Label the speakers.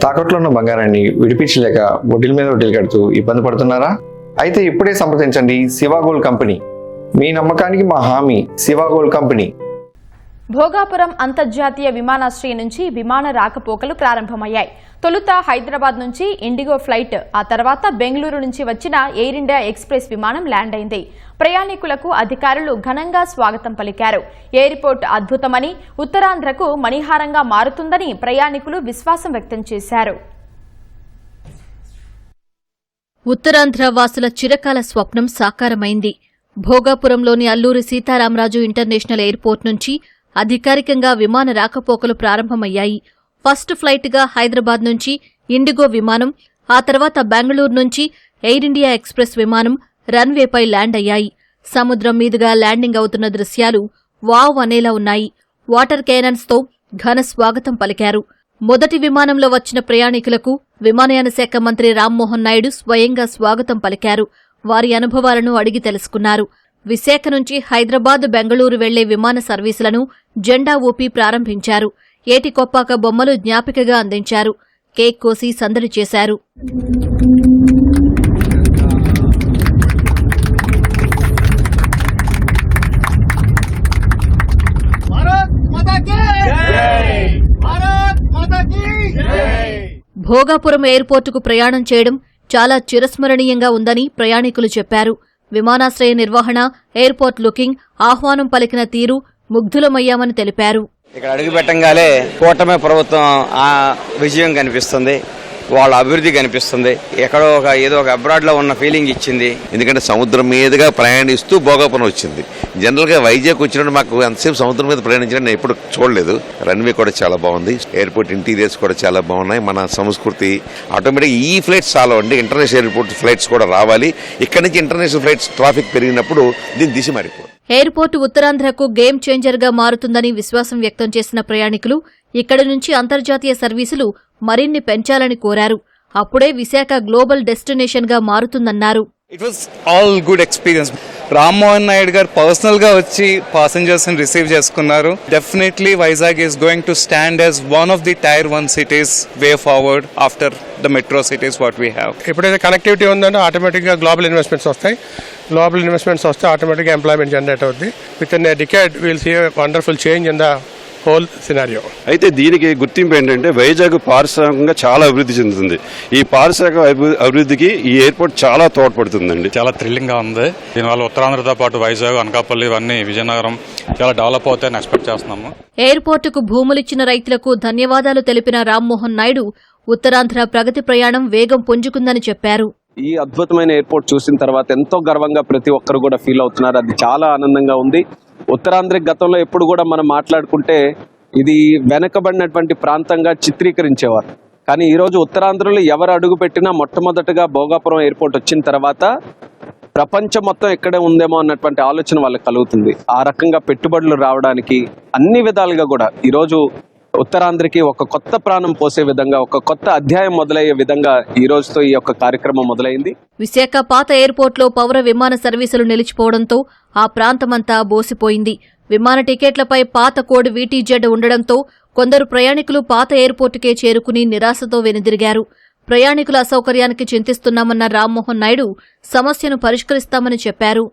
Speaker 1: తాకట్లో ఉన్న బంగారాన్ని విడిపించలేక వడ్డీల మీద వడ్డీలు కడుతూ ఇబ్బంది పడుతున్నారా? అయితే ఇప్పుడే సంప్రదించండి శివ గోల్డ్ కంపెనీ. మీ నమ్మకానికి మా హామీ శివ గోల్డ్ కంపెనీ.
Speaker 2: భోగాపురం అంతర్జాతీయ విమానాశ్రయం నుంచి విమాన రాకపోకలు ప్రారంభమయ్యాయి. తొలుత హైదరాబాద్ నుంచి ఇండిగో ఫ్లైట్, ఆ తర్వాత బెంగళూరు నుంచి వచ్చిన ఎయిర్ ఇండియా ఎక్స్ప్రెస్ విమానం ల్యాండ్ అయింది. ప్రయాణికులకు అధికారులు ఘనంగా స్వాగతం పలికారు. ఎయిర్పోర్ట్ అద్భుతమని, ఉత్తరాంధ్రకు మణిహారంగా మారుతుందని ప్రయాణికులు విశ్వాసం వ్యక్తం చేశారు.
Speaker 3: ఉత్తరాంధ్ర వాసుల చిరకాల స్వప్నం సాకారమైంది. భోగాపురంలోని అల్లూరి సీతారామరాజు ఇంటర్నేషనల్ ఎయిర్పోర్ట్ నుంచి అధికారికంగా విమాన రాకపోకలు ప్రారంభమయ్యాయి. ఫస్ట్ ఫ్లైట్గా హైదరాబాద్ నుంచి ఇండిగో విమానం, ఆ తర్వాత బెంగళూరు నుంచి ఎయిర్ ఇండియా ఎక్స్ప్రెస్ విమానం రన్వేపై ల్యాండ్ అయ్యాయి. సముద్రం మీదుగా ల్యాండింగ్ అవుతున్న దృశ్యాలు వావ్ అనేలా ఉన్నాయి. వాటర్ క్యానన్స్తో ఘన స్వాగతం పలికారు. మొదటి విమానంలో వచ్చిన ప్రయాణికులకు విమానయాన శాఖ మంత్రి రామ్మోహన్ నాయుడు స్వయంగా స్వాగతం పలికారు. వారి అనుభవాలను అడిగి తెలుసుకున్నారు. విశాఖ నుంచి హైదరాబాద్, బెంగళూరు వెళ్లే విమాన సర్వీసులను జెండా ఊపి ప్రారంభించారు. ఏటికొప్పాక బొమ్మలు జ్ఞాపికగా అందించారు. కేక్ కోసి సందడి చేశారు. భోగాపురం ఎయిర్పోర్టుకు ప్రయాణం చేయడం చాలా చిరస్మరణీయంగా ఉందని ప్రయాణికులు చెప్పారు. విమానాశ్రయ నిర్వహణ, ఎయిర్పోర్ట్ లుకింగ్, ఆహ్వానం పలికిన తీరు ముగ్ధులమయ్యామని తెలిపారు.
Speaker 4: ఇక్కడ అడుగు పెట్టంగానే కూటమి ప్రభుత్వం విజయం కనిపిస్తుంది, వాళ్ళ అభివృద్ధి కనిపిస్తుంది. ఎక్కడో ఏదో ఒక అబ్రాడ్ లో ఉన్న ఫీలింగ్ ఇచ్చింది.
Speaker 5: ఎందుకంటే సముద్రం మీదుగా ప్రయాణిస్తూ భోగాపురం వచ్చింది. జనరల్ గా వైజాగ్ వచ్చినప్పుడు మాకు ఎంతసేపు సముద్రం మీద ప్రయాణించడం నేను ఎప్పుడు చూడలేదు. రన్వే కూడా చాలా బాగుంది, ఎయిర్పోర్ట్ ఇంటీరియర్స్ కూడా చాలా బాగున్నాయి. మన సంస్కృతి ఆటోమేటిక్ ఈ ఫ్లైట్స్ చాలా అండి. ఇంటర్నేషనల్ ఎయిర్పోర్ట్ ఫ్లైట్స్ కూడా రావాలి. ఇక్కడ నుంచి ఇంటర్నేషనల్ ఫ్లైట్స్ ట్రాఫిక్ పెరిగినప్పుడు దీన్ని దిశ మారిపోతుంది.
Speaker 3: ఎయిర్పోర్టు ఉత్తరాంధ్రకు గేమ్ చేంజర్ గా మారుతుందని విశ్వాసం వ్యక్తం చేసిన ప్రయాణికులు ఇక్కడి నుంచి అంతర్జాతీయ సర్వీసులు మరిన్ని పెంచాలని కోరారు. అప్పుడే విశాఖ గ్లోబల్ డెస్టినేషన్ గా మారుతుందన్నారు.
Speaker 6: It was all good experience. Rammohan Naidu గారు పర్సనల్ గా వచ్చి పాసెంజర్స్ ని రిసీవ్ చేసుకున్నారు. Definitely Vizag is going to stand as one of the tier 1 cities way forward after the metro cities what we have.
Speaker 7: ఎప్పుడైతే కనెక్టివిటీ ఉందంటే ఆటోమేటిక్గా గ్లోబల్ ఇన్వెస్ట్మెంట్స్ వస్తాయి. Global investments వస్తే ఆటోమేటిక్గా ఎంప్లాయ్మెంట్ జనరేట్ అవుతుంది. Within a decade will see a wonderful change in the whole scenario.
Speaker 8: అయితే దీనికి గుర్తింపు ఏంటంటే వైజాగ్ పారిశ్రామికంగా చాలా అభివృద్ధి చెందుతుంది. ఈ పారిశ్రామిక అభివృద్ధికి ఈ ఎయిర్పోర్ట్ చాలా తోడ్పడుతుందండి.
Speaker 9: చాలా థ్రిల్లింగ్ గా ఉంది. దీనివల్ల ఉత్తరాంధ్రతో పాటు వైజాగ్, అనకాపల్లి, ఇవన్నీ విజయనగరం చాలా డెవలప్ అవుతాయని ఎక్స్పెక్ట్ చేస్తున్నాము.
Speaker 3: ఎయిర్పోర్టుకు భూములిచ్చిన రైతులకు ధన్యవాదాలు తెలిపిన రామ్మోహన్ నాయుడు ఉత్తరాంధ్ర ప్రగతి ప్రయాణం వేగం పుంజుకుందని చెప్పారు.
Speaker 10: ఈ అద్భుతమైన ఎయిర్పోర్ట్ చూసిన తర్వాత ఎంతో గర్వంగా ప్రతి ఒక్కరు కూడా ఫీల్ అవుతున్నారు. అది చాలా ఆనందంగా ఉంది. ఉత్తరాంధ్ర గతంలో ఎప్పుడు కూడా మనం మాట్లాడుకుంటే ఇది వెనకబడినటువంటి ప్రాంతంగా చిత్రీకరించేవారు. కానీ ఈరోజు ఉత్తరాంధ్రలో ఎవరు అడుగు పెట్టినా మొట్టమొదటిగా భోగాపురం ఎయిర్పోర్ట్ వచ్చిన తర్వాత ప్రపంచం మొత్తం ఎక్కడే ఉందేమో అన్నటువంటి ఆలోచన వాళ్ళకి కలుగుతుంది. ఆ రకంగా పెట్టుబడులు రావడానికి అన్ని విధాలుగా కూడా ఈరోజు ఉత్తరాంధ్రకి ఒక కొత్త ప్రాణం పోసే విధంగా, ఒక కొత్త అధ్యాయం మొదలయ్యే విధంగా ఈ రోజుతో ఈ యొక్క కార్యక్రమం మొదలైంది.
Speaker 3: విశాఖ పాత ఎయిర్పోర్ట్లో పౌర విమాన సర్వీసులు నిలిచిపోవడంతో ఆ ప్రాంతమంతా బోసిపోయింది. విమాన టికెట్లపై పాత కోడ్ VTZ ఉండడంతో కొందరు ప్రయాణికులు పాత ఎయిర్పోర్టుకే చేరుకుని నిరాశతో వెనుదిరిగారు. ప్రయాణికుల అసౌకర్యానికి చింతిస్తున్నామన్న రామ్మోహన్ నాయుడు సమస్యను పరిష్కరిస్తామని చెప్పారు.